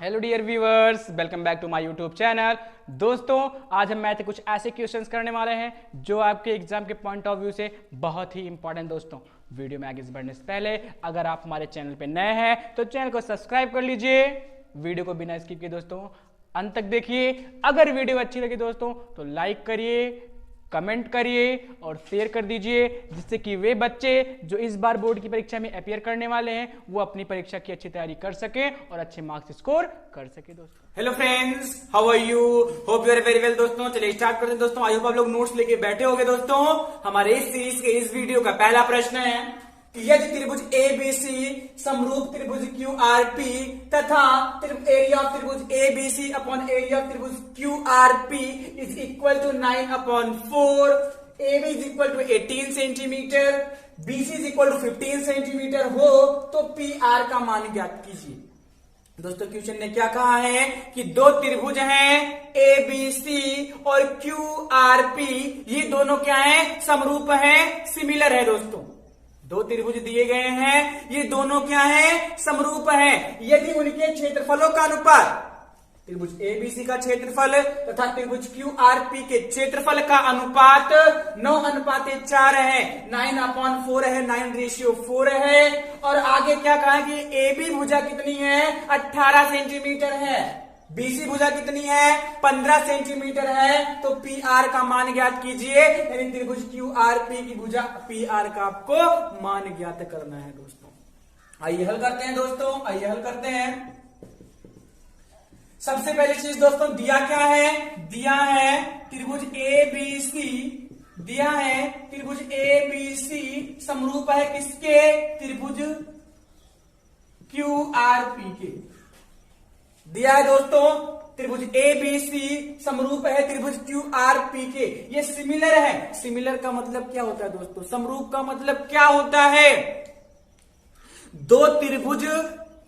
Hello dear viewers, welcome back to my YouTube channel. दोस्तों, आज हम मैथ के कुछ ऐसे क्वेश्चंस करने वाले हैं जो आपके एग्जाम के पॉइंट ऑफ व्यू से बहुत ही इंपॉर्टेंट। दोस्तों, वीडियो में आगे बढ़ने से पहले अगर आप हमारे चैनल पे नए हैं तो चैनल को सब्सक्राइब कर लीजिए। वीडियो को बिना स्किप किए दोस्तों अंत तक देखिए। अगर वीडियो अच्छी लगी दोस्तों तो लाइक करिए, कमेंट करिए और शेयर कर दीजिए, जिससे कि वे बच्चे जो इस बार बोर्ड की परीक्षा में अपीयर करने वाले हैं वो अपनी परीक्षा की अच्छी तैयारी कर सके और अच्छे मार्क्स स्कोर कर सके। दोस्तों, hello friends, how are you? Hope you are very well. दोस्तों, चलिए स्टार्ट करते हैं। दोस्तों, आई होप आप लोग नोट्स लेके बैठे होंगे। दोस्तों, हमारे इस सीरीज के इस वीडियो का पहला प्रश्न है कि यदि त्रिभुज ABC समरूप त्रिभुज QRP तथा एरिया ऑफ त्रिभुज ABC अपॉन एरिया ऑफ त्रिभुज QRP is equal to 9/4, AB is equal to 18 centimetre, BC is equal to 15 centimetre हो तो PR का मान ज्ञात कीजिए। दोस्तों, क्वेश्चन ने क्या कहा है कि दो त्रिभुज हैं ABC और QRP, ये दोनों क्या है? समरूप हैं, सिमिलर है। दोस्तों, दो त्रिभुज दिए गए हैं, ये दोनों क्या है? समरूप हैं। यदि उनके क्षेत्रफलों का अनुपात, त्रिभुज ABC का क्षेत्रफल तथा त्रिभुज QRP के क्षेत्रफल का अनुपात 9:4 है, 9/4 है, 9:4 है। और आगे क्या कहा कि AB भुजा कितनी है? 18 सेंटीमीटर है, BC भुजा कितनी है? 15 सेंटीमीटर है। तो PR का मान ज्ञात कीजिए, यानी त्रिभुज QRP की भुजा PR का आपको मान ज्ञात करना है। दोस्तों, आइए हल करते हैं। दोस्तों, आइए हल करते हैं। सबसे पहली चीज दोस्तों, दिया क्या है? दिया है त्रिभुज ABC, दिया है त्रिभुज ABC समरूप है किसके? त्रिभुज QRP के। दिया है दोस्तों, त्रिभुज ABC समरूप है त्रिभुज QRP के। ये सिमिलर है। सिमिलर का मतलब क्या होता है दोस्तों? समरूप का मतलब क्या होता है? दो त्रिभुज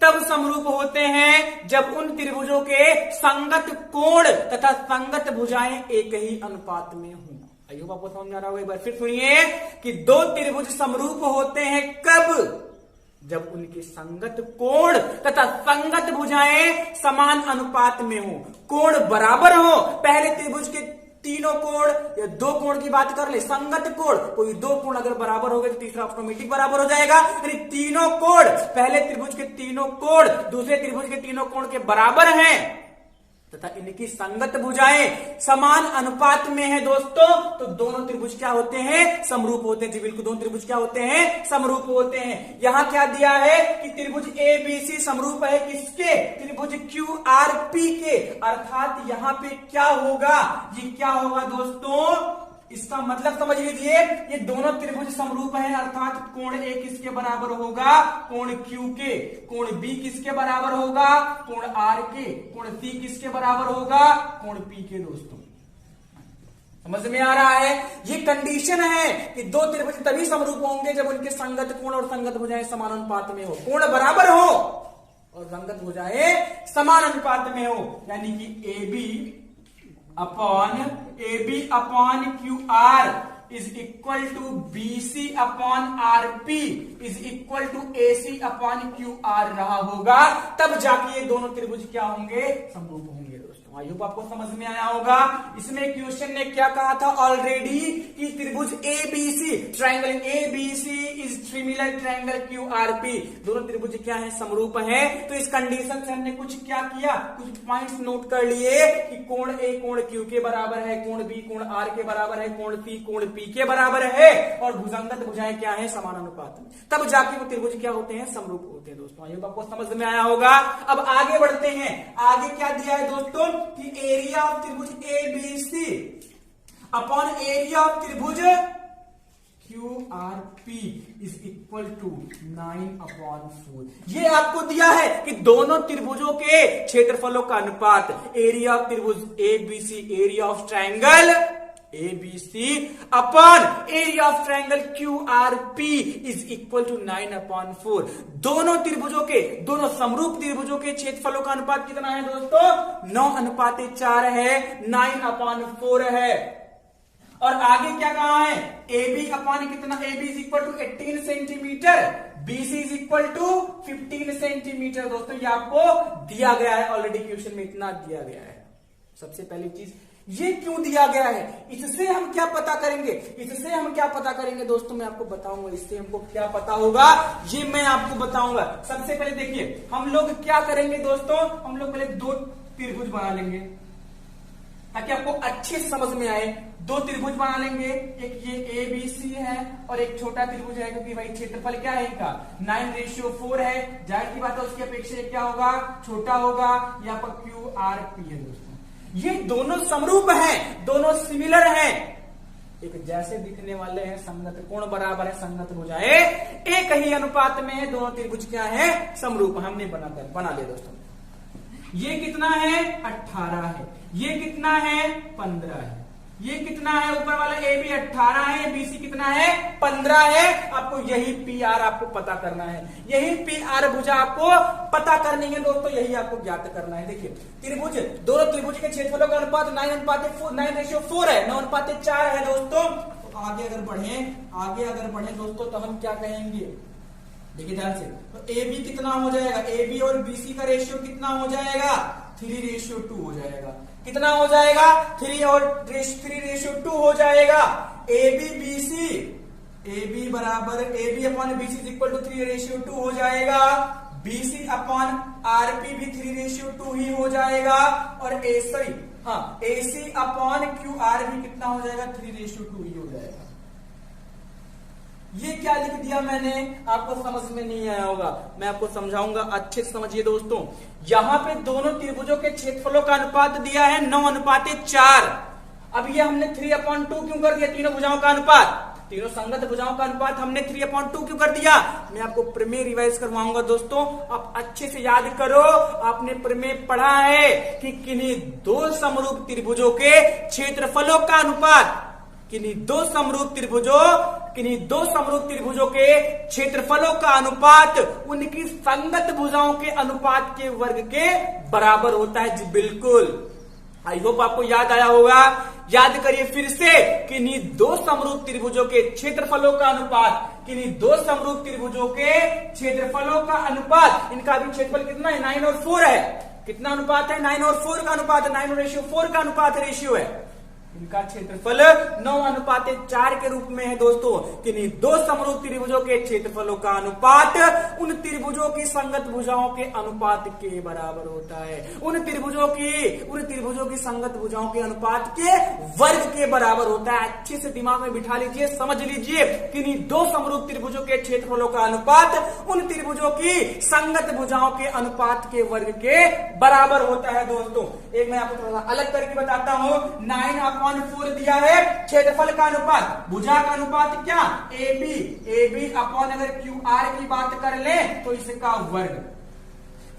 तब समरूप होते हैं जब उन त्रिभुजों के संगत कोण तथा संगत भुजाएं एक ही अनुपात में हों। आई होप आपको समझ में आ रहा होगा। एक बार फिर सुनिए कि दो त्रिभुज समरूप होते हैं कब? जब उनके संगत कोण तथा संगत भुजाएं समान अनुपात में हो, कोण बराबर हो। पहले त्रिभुज के तीनों कोण या दो कोण की बात कर ले, संगत कोण, कोई दो कोण अगर बराबर हो गए तो तीसरा ऑटोमेटिक बराबर हो जाएगा। यानी तीनों कोण, पहले त्रिभुज के तीनों कोण दूसरे त्रिभुज के तीनों कोण के बराबर हैं तथा इनकी संगत भुजाएं समान अनुपात में है दोस्तों, तो दोनों त्रिभुज क्या होते हैं? समरूप होते हैं। जी बिल्कुल, दोनों त्रिभुज क्या होते हैं? समरूप होते हैं। यहां क्या दिया है कि त्रिभुज ABC समरूप है किसके? त्रिभुज QRP के। अर्थात यहां पे क्या होगा? ये क्या होगा दोस्तों? इसका मतलब समझ लीजिए, ये दोनों त्रिभुज समरूप हैं, अर्थात कोण A किसके बराबर होगा? कोण Q के। कोण B किसके बराबर होगा? कोण R के। कोण C किसके बराबर होगा? कोण P के। दोस्तों, समझ में आ रहा है? ये कंडीशन है कि दो त्रिभुज तभी समरूप होंगे जब उनके संगत कोण और संगत भुजाएं समान अनुपात में हो, कोण बराबर हो और संगत भुजाएं समान अनुपात में हो। यानी कि AB upon QR is equal to BC upon RP is equal to AC upon QR रहा होगा। तब जाके ये दोनों त्रिभुज क्या होंगे? समरूप होंगे। दोस्तों, आई होप आपको समझ में आया होगा। इसमें क्वेश्चन ने क्या कहा था ऑलरेडी कि त्रिभुज ABC, triangle ABC is similar triangle QRP, दोनों त्रिभुज क्या है? समरूप है। तो इस कंडीशन से हमने कुछ क्या किया? कुछ पॉइंट्स नोट कर लिए कि कोण A कोण Q के बराबर है, कोण B कोण R के बराबर है, कोण C कोण P के बराबर है और भुजंगत भुजाएं क्या है? समान अनुपात में। तब जाके वो त्रिभुज क्या होते हैं? समरूप होते हैं। दोस्तों, आई होप आपको समझ में आया होगा। अब आगे बढ़ते हैं। आगे क्या दिया है दोस्तों कि एरिया ऑफ त्रिभुज ABC अपॉन एरिया ऑफ त्रिभुज QRP इज इक्वल टू 9/4। ये आपको दिया है कि दोनों त्रिभुजों के क्षेत्रफलों का अनुपात, एरिया ऑफ त्रिभुज ABC, area of triangle ABC upon area of triangle QRP is equal to 9/4। दोनों त्रिभुजों के, दोनों समरूप त्रिभुजों के क्षेत्रफलों का अनुपात कितना है दोस्तों? 9:4 है, 9/4 है। और आगे क्या कहा है, ए बी अपॉन कितना, A B is equal to 18 centimetre, B C is equal to 15 centimetre. दोस्तों ये आपको दिया गया है ऑलरेडी, क्वेश्चन में इतना दिया गया है। सबसे पहली चीज ये क्यों दिया गया है, इससे हम क्या पता करेंगे, इससे हम क्या पता करेंगे दोस्तों, मैं आपको बताऊंगा इससे हमको क्या पता होगा, ये मैं आपको बताऊंगा। सबसे पहले देखिए हम लोग क्या करेंगे दोस्तों, हम लोग पहले दो त्रिभुज बना लेंगे ताकि आपको अच्छे समझ में आए। दो त्रिभुज बना लेंगे, एक ये ए बी सी है और एक छोटा त्रिभुज है, क्योंकि भाई क्षेत्रफल क्या है इनका 9:4 है, जाहिर की बात है उसकी अपेक्षा क्या होगा, छोटा होगा। यहाँ पर क्यू आर पी है दोस्तों, ये दोनों समरूप हैं, दोनों सिमिलर हैं, एक जैसे दिखने वाले हैं, संगत कोण बराबर है, संगत भुजाएं एक ही अनुपात में है, दोनों त्रिभुज क्या है, समरूप। हमने बना लिया दोस्तों। ये कितना है 18 है, ये कितना है 15 है, ये कितना है ऊपर वाला ए बी 18 है, बी सी कितना है 15 है। आपको यही पी आर आपको पता करना है, यही पी आर भुजा आपको पता करनी है दोस्तों, यही आपको ज्ञात करना है। देखिए त्रिभुज, दोनों त्रिभुज के क्षेत्रफलों का अनुपात 9:4 है, 9:4 है दोस्तों। तो आगे अगर बढ़े दोस्तों तो हम क्या कहेंगे, देखिए ध्यान से, तो ए बी कितना हो जाएगा, ए बी और बी सी का रेशियो कितना हो जाएगा, 3:2 हो जाएगा। कितना हो जाएगा, 3 और 3:2 हो जाएगा। A B B C, A B बराबर A B upon B C is equal to 3:2 हो जाएगा। B C upon R P भी 3:2 ही हो जाएगा। और A C upon Q R भी कितना हो जाएगा, 3:2 ही हो जाएगा। ये क्या लिख दिया मैंने, आपको समझ में नहीं आया होगा, मैं आपको समझाऊंगा, अच्छे से समझिए दोस्तों। यहां पे दोनों त्रिभुजों के क्षेत्रफलों का अनुपात दिया है 9:4। अब ये हमने 3/2 क्यों कर दिया, तीनों भुजाओं का अनुपात, तीनों संगत भुजाओं का अनुपात हमने 3/2 क्यों कर दिया, मैं आपको प्रमेय रिवाइज करवाऊंगा दोस्तों, आप अच्छे से याद करो। आपने प्रमेय पढ़ा है कि किन्हीं दो समरूप त्रिभुजों के क्षेत्रफलों का अनुपात, किन्हीं दो समरूप त्रिभुजों के क्षेत्रफलों का अनुपात उनकी संगत भुजाओं के अनुपात के वर्ग के बराबर होता है। जी बिल्कुल, आई होप आपको याद आया होगा। याद करिए फिर से, किन्हीं दो समरूप त्रिभुजों के क्षेत्रफलों का अनुपात, किन्हीं दो समरूप त्रिभुजों के क्षेत्रफलों का अनुपात, इनका भी क्षेत्रफल कितना है 9 और 4 है। कितना अनुपात है, 9 और 4 का अनुपात है, 9:4 का अनुपात रेशियो है। इनका क्षेत्रफल 9:4 के रूप में है दोस्तों। किन्हीं दो समरूप त्रिभुजों के क्षेत्रफलों का अनुपात उन त्रिभुजों की संगत भुजाओं के अनुपात के बराबर होता है, उन त्रिभुजों की संगत भुजाओं के अनुपात के वर्ग के बराबर होता है। अच्छे से दिमाग में बिठा लीजिए, समझ लीजिए, किन्हीं दो समरूप त्रिभुजों के क्षेत्रफलों का अनुपात उन त्रिभुजों की संगत भुजाओं के अनुपात के वर्ग के बराबर होता है दोस्तों। एक मैं आपको थोड़ा अलग करके बताता हूं, 9/4 दिया है क्षेत्रफल का अनुपात, भुजा का अनुपात क्या, ए बी अपॉन अगर क्यू आर की बात कर ले तो इसका वर्ग।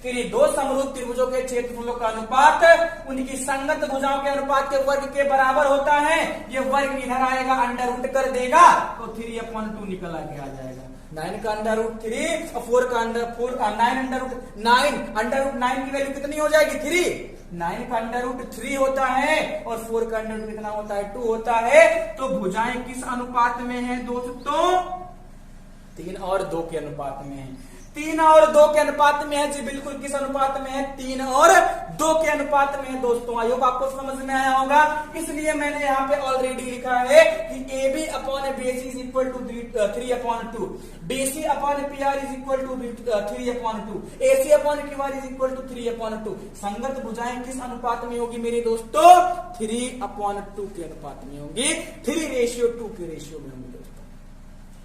फिर ये दो समरूप त्रिभुजों के क्षेत्रफलों का अनुपात उनकी संगत भुजाओं के अनुपात के वर्ग के बराबर होता है। ये वर्ग इधर आएगा, अंडर रूट कर देगा तो 3/2 निकल आगे आ जाएगा। 9 का अंडर रूट 3 और 4 का अंडर 4 9 अंडर रूट 9 की वैल्यू कितनी हो जाएगी 3। 9 का अंडर रूट 3 होता है और 4 का अंडर रूट कितना होता है 2 होता है। तो भुजाएं किस अनुपात में है दोस्तों, 3 और 2 के अनुपात में है। 3 और 2 के अनुपात में है जी, बिल्कुल किस अनुपात में है, 3 और 2 के अनुपात में है दोस्तों। आई होप आपको समझ में आया होगा। इसलिए मैंने यहाँ पे ऑलरेडी लिखा है कि A B upon B C is equal to 3/2, B C upon P R is equal to 3/2, A C upon Q R is equal to 3/2। संगत भुजाएं किस अनुपात में होगी मेरे दोस्तों, 3/2 के अनुपात में होगी, 3:2 के रेशियो में होंगी दोस्तों।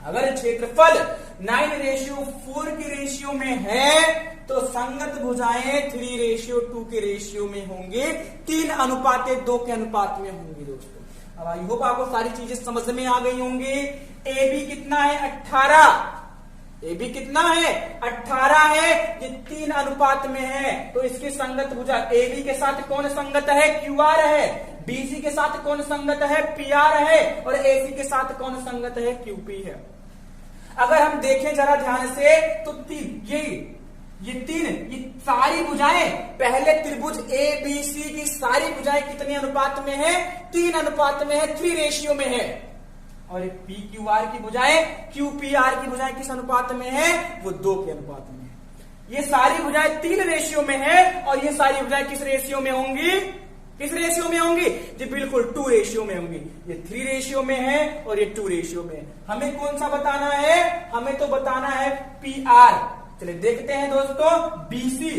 अगर क्षेत्रफल 9:4 के रेशियो में है तो संगत भुजाएं 3:2 के रेशियो में होंगे, 3/2 के अनुपात में होंगी दोस्तों। अब आई होप आपको सारी चीजें समझ में आ गई होंगी। ए बी कितना है 18, ए बी कितना है 18 है, ये 3 अनुपात में है तो इसकी संगत भुजा ए बी के साथ कौन संगत है, क्यू आर है, बीसी के साथ कौन संगत है, पी आर है, और एसी के साथ कौन संगत है, क्यूपी है। अगर हम देखें जरा ध्यान से तो ये सारी भुजाएं, पहले त्रिभुज ए बी सी की सारी भुजाएं कितने अनुपात में है? 3 अनुपात में है, 3 रेशियो में है। और पी क्यू आर की भुजाएं, क्यू पी आर की भुजाएं किस अनुपात में है? वो 2 के अनुपात में है। ये सारी भुजाएं 3 रेशियो में है और ये सारी भुजाएं किस रेशियो में होंगी? किस रेशियो में होंगी जी? बिल्कुल 2 रेशियो में होंगी। ये 3 रेशियो में है और ये 2 रेशियो में है। हमें कौन सा बताना है? हमें तो बताना है पी आर। चलिए देखते हैं दोस्तों, बीसी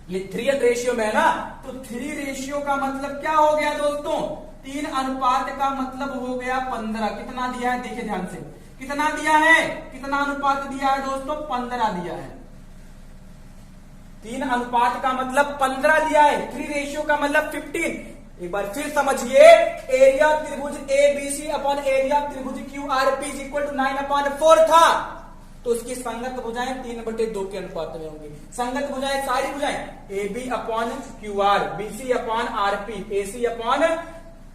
ये 3 रेशियो में है ना, तो 3 रेशियो का मतलब क्या हो गया दोस्तों? 3 अनुपात का मतलब हो गया 15। कितना दिया है देखिए ध्यान से, कितना दिया है? कितना अनुपात दिया है दोस्तों? 15 दिया है। 3 अनुपात का मतलब 15 दिया है। 3 रेशियो का मतलब 15। एक बार फिर समझिए, एरिया त्रिभुज एबीसी अपॉन एरिया त्रिभुज Q R P is equal to 9/4 था, तो उसकी संगत भुजाएं 3/2 के अनुपात में होंगी। संगत भुजाएं सारी भुजाएं A B upon Q R, BC upon R P, AC upon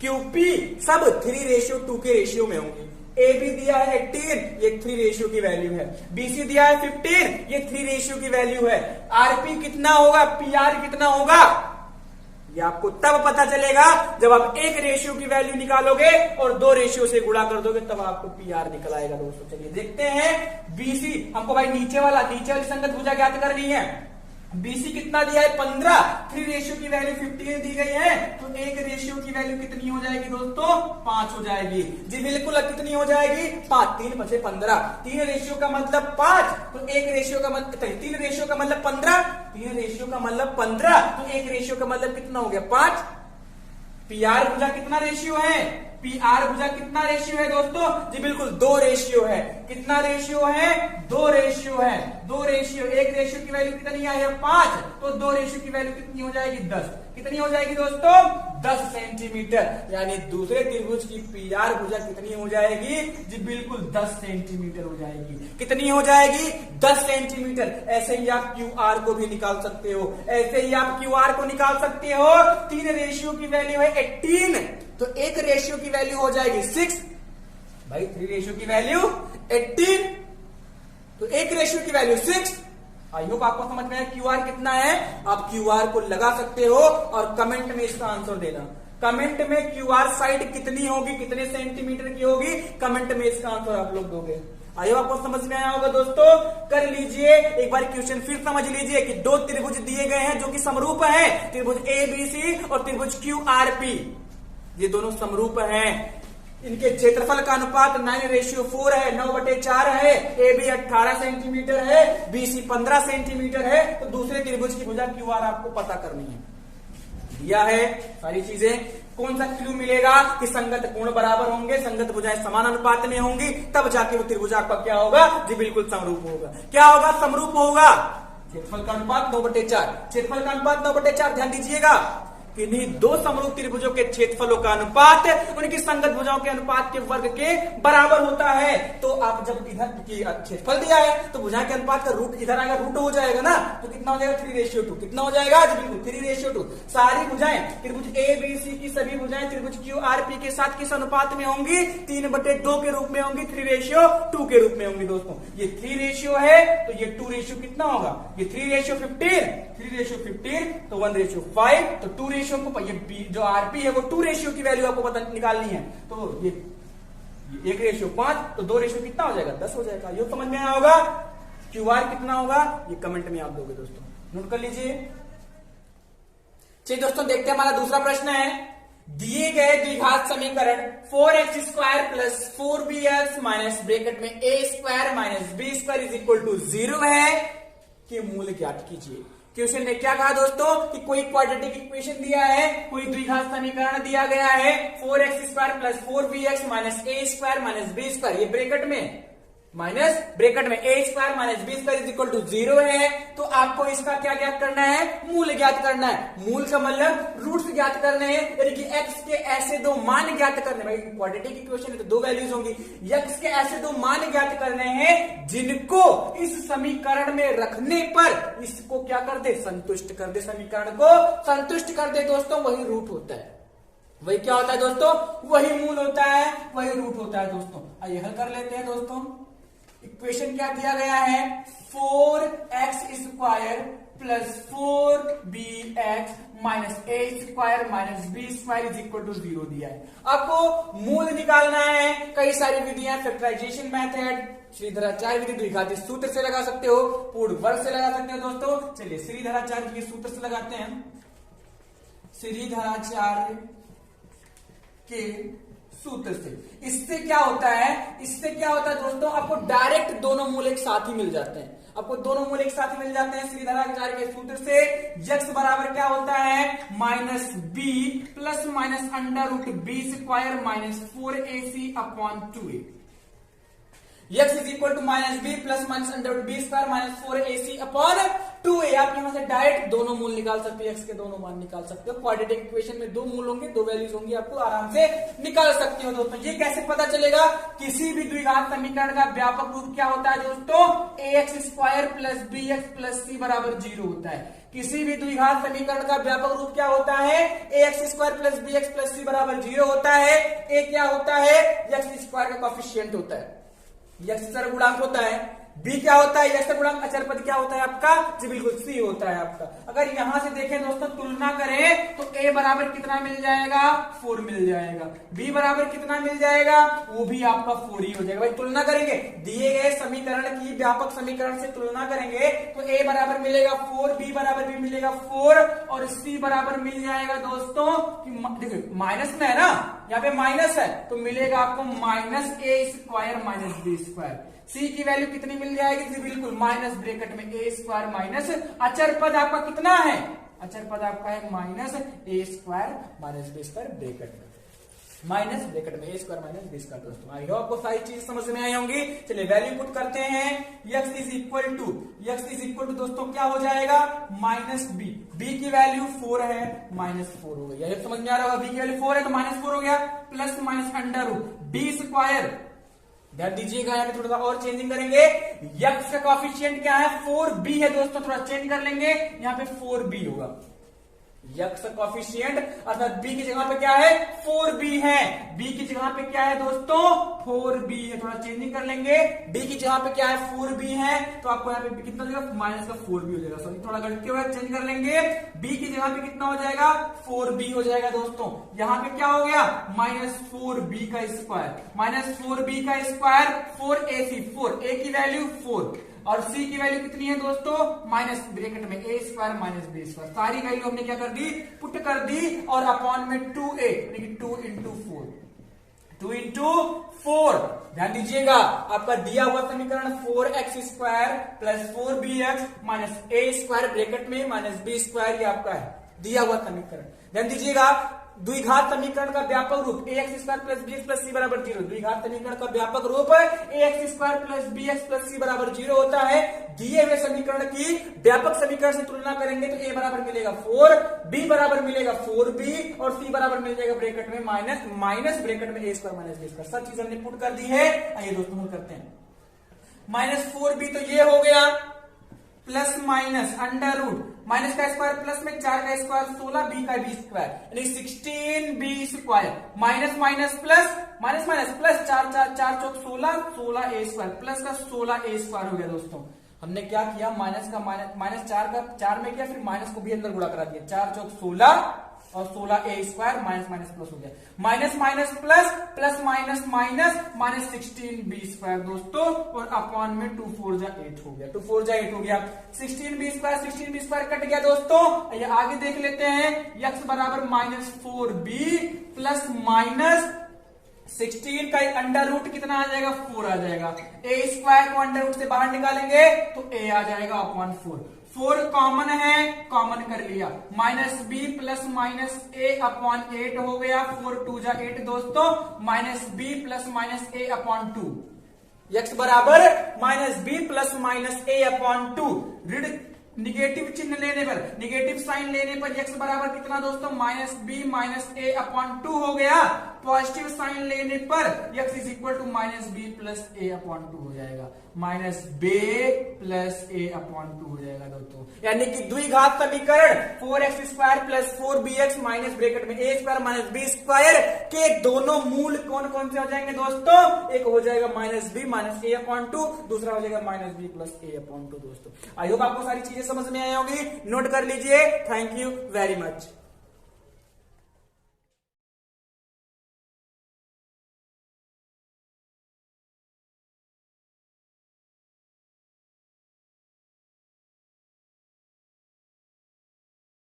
Q P, सब 3:2 के रेशियो में होंगी। ए बी दिया है 18, ये 3 रेशियो की वैल्यू है। बीसी दिया है 15, ये 3 रेशियो की वैल्यू है। आरपी कितना होगा? पी आर कितना होगा? ये आपको तब पता चलेगा जब आप 1 रेशियो की वैल्यू निकालोगे और 2 रेशियो से गुणा कर दोगे, तब आपको पी आर निकल आएगा दोस्तों। चलिए देखते हैं, बीसी हमको भाई नीचे वाली संगत भुजा ज्ञात करनी है। बीसी कितना दिया है? 15। 3 रेशियो की वैल्यू 15 दी गई है, तो 1 रेशियो की वैल्यू कितनी हो जाएगी दोस्तों? 5 हो जाएगी जी। बिल्कुल कितनी हो जाएगी? 5। 3 × 5 = 15। 3 रेशियो का मतलब 5, तो 1 रेशियो का मतलब 3 रेशियो का मतलब 15। 3 रेशियो का मतलब 15, तो 1 रेशियो का मतलब कितना हो गया? 5। पी आर भुजा कितना रेशियो है? पी आर भुजा कितना रेशियो है दोस्तों? जी बिल्कुल 2 रेशियो है। कितना रेशियो है? 2 रेशियो है। 2 रेशियो, 1 रेशियो की वैल्यू कितनी आई है? 5, तो 2 रेशियो की वैल्यू कितनी हो जाएगी? 10। कितनी हो जाएगी दोस्तों? 10 सेंटीमीटर। यानी दूसरे त्रिभुज की पी आर भुजा कितनी हो जाएगी? जी बिल्कुल 10 सेंटीमीटर हो जाएगी। कितनी हो जाएगी? 10 सेंटीमीटर। ऐसे ही आप क्यू आर को भी निकाल सकते हो, ऐसे ही आप क्यू आर को निकाल सकते हो। 3 रेशियो की वैल्यू है 18, तो 1 रेशियो की वैल्यू हो जाएगी 6। भाई 3 रेशियो की वैल्यू 18, तो 1 रेशियो की वैल्यू 6। आई होप आपको समझ में आया क्यू आर कितना है। आप क्यू आर को लगा सकते हो और कमेंट में इसका आंसर देना। कमेंट में क्यू आर साइड कितनी होगी, कितने सेंटीमीटर की होगी, कमेंट में इसका आंसर आप लोग दोगे। आई होप आपको समझ में आया होगा दोस्तों। कर लीजिए एक बार क्वेश्चन फिर समझ लीजिए कि 2 त्रिभुज दिए गए हैं जो कि समरूप है, त्रिभुज ए बी सी और त्रिभुज क्यू आर पी। ये दोनों समरूप हैं। इनके क्षेत्रफल का अनुपात 9:4 है, 9/4 है। ए बी 18 सेंटीमीटर है, बीसी 15 सेंटीमीटर है। तो दूसरे त्रिभुज की भुजा क्यू आर आपको पता करनी है। दिया है सारी चीजें। कौन सा क्लू मिलेगा कि संगत कोण बराबर होंगे, संगत भुजाएं समान अनुपात में होंगी, तब जाके वो त्रिभुज आपका क्या होगा? जी बिल्कुल समरूप होगा। क्या होगा? समरूप होगा। क्षेत्रफल का अनुपात 9/4, क्षेत्रफल का अनुपात 9/4। ध्यान दीजिएगा, किन्हीं 2 समरूप त्रिभुजों के क्षेत्रफलों का अनुपात उनकी संगत भुजाओं के अनुपात के वर्ग के बराबर होता है। तो आप जब इधर क्षेत्रफल दिया है तो भुजा के अनुपात का रूट इधर आएगा, रूट हो जाएगा ना, तो कितना हो जाएगा? 3:2। कितना हो जाएगा? बिल्कुल 3:2। सारी भुजाएं त्रिभुज ए बी सी की सभी भुजाएं त्रिभुज क्यू आर पी के साथ किस अनुपात में होंगी? 3/2 के रूप में होंगी, 3:2 के रूप में होंगी दोस्तों। ये 3 रेशियो है, तो ये 2 रेशियो कितना होगा? ये 3:15, 3:15, तो 1:5, तो 2 रेशियो को, ये जो आरपी है वो 2 रेशियो की वैल्यू आपको पता निकालनी है। तो ये 1:5, तो 2 रेशियो कितना हो जाएगा? 10 हो जाएगा। ये समझ में आया होगा। क्यू आर कितना होगा ये कमेंट में आप दोगे दोस्तों, नोट कर लीजिए। चलिए दोस्तों देखते हैं, हमारा दूसरा प्रश्न है। दिए गए द्विघात समीकरण 4x² plus 4bx minus bracket में a² - b² is equal to 0 है कि मूल ज्ञात कीजिए। क्वेश्चन ने क्या कहा दोस्तों कि कोई क्वाड्रेटिक इक्वेशन दिया है, कोई द्विघात समीकरण दिया गया है 4x² plus 4bx minus a² minus b², ये ब्रैकेट में माइनस ब्रैकेट में a² minus b² is equal to 0 है। तो आपको इसका क्या ज्ञात करना है? मूल ज्ञात करना है। मूल का मतलब रूट्स ज्ञात करने हैं, यानी कि x के ऐसे 2 मान ज्ञात करने। भाई क्वाड्रेटिक इक्वेशन है तो 2 वैल्यूज होंगी। x के ऐसे 2 मान ज्ञात करने हैं जिनको इस समीकरण में रखने पर इसको क्या कर दे? संतुष्ट कर दे। समीकरण को संतुष्ट कर दे दोस्तों, वही रूट होता है। वही क्या होता है दोस्तों? वही मूल होता है, वही रूट होता है दोस्तों। आइए हल कर लेते हैं दोस्तों। इक्वेशन क्या दिया गया है, 4x² plus 4bx minus a² minus b² is equal to 0 दिया है। आपको मूल निकालना है। कई सारी विधियां, फैक्टराइजेशन मेथड, श्रीधराचार्य विधि, द्विघाती सूत्र से लगा सकते हो, पूर्ण वर्ग से लगा सकते हो दोस्तों। चलिए श्रीधराचार्य के सूत्र से लगाते हैं। श्रीधराचार्य के सूत्र से इससे क्या होता है, दोस्तों, आपको डायरेक्ट दोनों मूल एक साथ ही मिल जाते हैं। श्रीधराचार्य के सूत्र से x बराबर क्या होता है, minus b plus minus √b² minus 4ac upon 2a। x is equal to minus b plus minus √b² minus 4ac upon 2a। आप यहां से डायरेक्ट दोनों मूल निकाल सकते हो, x के दोनों मान निकाल सकते हो। क्वाड्रेटिक इक्वेशन में दो मूल होंगे, दो वैल्यूज होंगी, आपको आराम से निकाल सकते हो दोस्तों। ये कैसे पता चलेगा, किसी भी द्विघात समीकरण का व्यापक रूप क्या होता है दोस्तों, ax² plus bx plus c बराबर 0 होता है। किसी भी द्विघात समीकरण का व्यापक रूप क्या होता है, ax² plus bx plus c बराबर 0 होता है। a क्या होता है, x² का कोएफिशिएंट होता है, x चर गुणांक होता है। b क्या होता है, x का गुणांक अचर पद क्या होता है आपका, जी बिल्कुल c होता है आपका। अगर यहां से देखें दोस्तों, तुलना करें तो a बराबर कितना मिल जाएगा, 4 मिल जाएगा। b बराबर कितना मिल जाएगा, वो भी आपका 4 ही हो जाएगा। भाई तुलना करेंगे, दिए गए समीकरण की व्यापक समीकरण से तुलना करेंगे तो a बराबर मिलेगा 4, b बराबर भी मिलेगा 4 और c बराबर मिल जाएगा दोस्तों, देखिए माइनस में है ना, यहाँ पे माइनस है तो मिलेगा आपको minus a² minus b²। c की वैल्यू कितनी मिल जाएगी, जी बिल्कुल माइनस ब्रैकेट में a² माइनस अचर पद आपका कितना है, अचर पद आपका है minus a² minus b² bracket में, माइनस ब्रैकेट में a² माइनस b²। दोस्तों आई होप आपको सारी चीज समझ में आई होंगी। चलिए वैल्यू पुट करते हैं। x इज इक्वल टू दोस्तों क्या हो जाएगा, माइनस b की वैल्यू 4 है, माइनस 4 हो गया। ये समझ में आ रहा होगा, b की वैल्यू 4 है तो माइनस 4 हो गया, प्लस माइनस √b²। ध्यान दीजिएगा, यहाँ पे थोड़ा सा और चेंजिंग करेंगे। x का कोएफिशिएंट क्या है, 4b है दोस्तों, थोड़ा चेंज कर लेंगे, यहाँ पे 4b होगा। x का कोएफिशिएंट अर्थात b की जगह पे क्या है, 4b है। b की जगह पे क्या है दोस्तों, 4b है, थोड़ा चेंजिंग कर लेंगे। b की जगह पे क्या है, 4b है, तो आपको यहाँ पे कितना हो जाएगा, माइनस का 4b हो जाएगा। सॉरी थोड़ा गलती हो गया, चेंज कर लेंगे। b की जगह पे कितना हो जाएगा, 4b हो जाएगा दोस्तों। यहाँ पे क्या हो गया, माइनस 4b का स्क्वायर, माइनस 4b का स्क्वायर 4ac, 4a की वैल्यू 4 और c की वैल्यू कितनी है दोस्तों, माइनस ब्रैकेट में a² माइनस b²। सारी वैल्यू हमने क्या कर दी, पुट कर दी और अपॉन में 2a यानी कि 2 इंटू 4। ध्यान दीजिएगा, आपका दिया हुआ समीकरण 4x² plus 4bx minus a² bracket में माइनस b², ये आपका है दिया हुआ समीकरण। ध्यान दीजिएगा, द्विघात समीकरण का व्यापक रूप ax² plus bx plus c बराबर 0। द्विघात समीकरण का व्यापक रूप ax² plus bx plus c बराबर 0 होता है। दिए हुए समीकरण की व्यापक समीकरण से तुलना करेंगे तो a बराबर मिलेगा 4, b बराबर मिलेगा 4b और c बराबर मिल जाएगा ब्रैकेट में माइनस ब्रैकेट में a² माइनस b²। सब चीज हमने पुट कर दी है। आइए दोस्तों हम करते हैं। माइनस 4b तो ये हो गया, प्लस माइनस √ माइनस का स्क्वायर प्लस में 4 का स्क्वायर 16b का b² यानी 16b² minus minus plus minus minus plus 4 चौक 16a² प्लस का 16a² हो गया दोस्तों। हमने क्या किया, माइनस का माइनस 4 में किया, फिर माइनस को भी अंदर गुणा करा दिया, 4 चौक 16 और 16a² माइनस माइनस प्लस हो गया, minus minus plus plus minus minus minus 16b² दोस्तों और अपॉन में 2 4 जा 8 हो गया, 2 4 जा 8 हो गया। 16b² कट गया दोस्तों। ये आगे देख लेते हैं, x बराबर माइनस 4b प्लस माइनस 16 का अंडर रूट कितना आ जाएगा, 4 आ जाएगा। a² को अंडर रूट से बाहर निकालेंगे तो a आ जाएगा अपॉन 4 कॉमन है, कॉमन कर लिया, minus b plus minus a upon 8 हो गया, 4 2 जा 8 दोस्तों, minus b plus minus a upon 2। x बराबर minus b plus minus a upon 2। ऋण निगेटिव चिन्ह लेने पर, निगेटिव साइन लेने पर x बराबर कितना दोस्तों, minus b minus a upon 2 हो गया। पॉजिटिव साइन लेने पर x is equal to minus b plus a upon 2 हो जाएगा। Minus b plus a upon 2 हो जाएगा दोस्तों। यानी कि द्विघात समीकरण 4x² plus 4bx minus bracket में a square minus b square के दोनों मूल कौन कौन से हो जाएंगे दोस्तों? एक हो जाएगा माइनस बी माइनस ए अपॉन 2, दूसरा हो जाएगा minus b plus a upon 2 दोस्तों। आई होप आपको सारी चीजें समझ में आई होगी। नोट कर लीजिए। Thank you very much.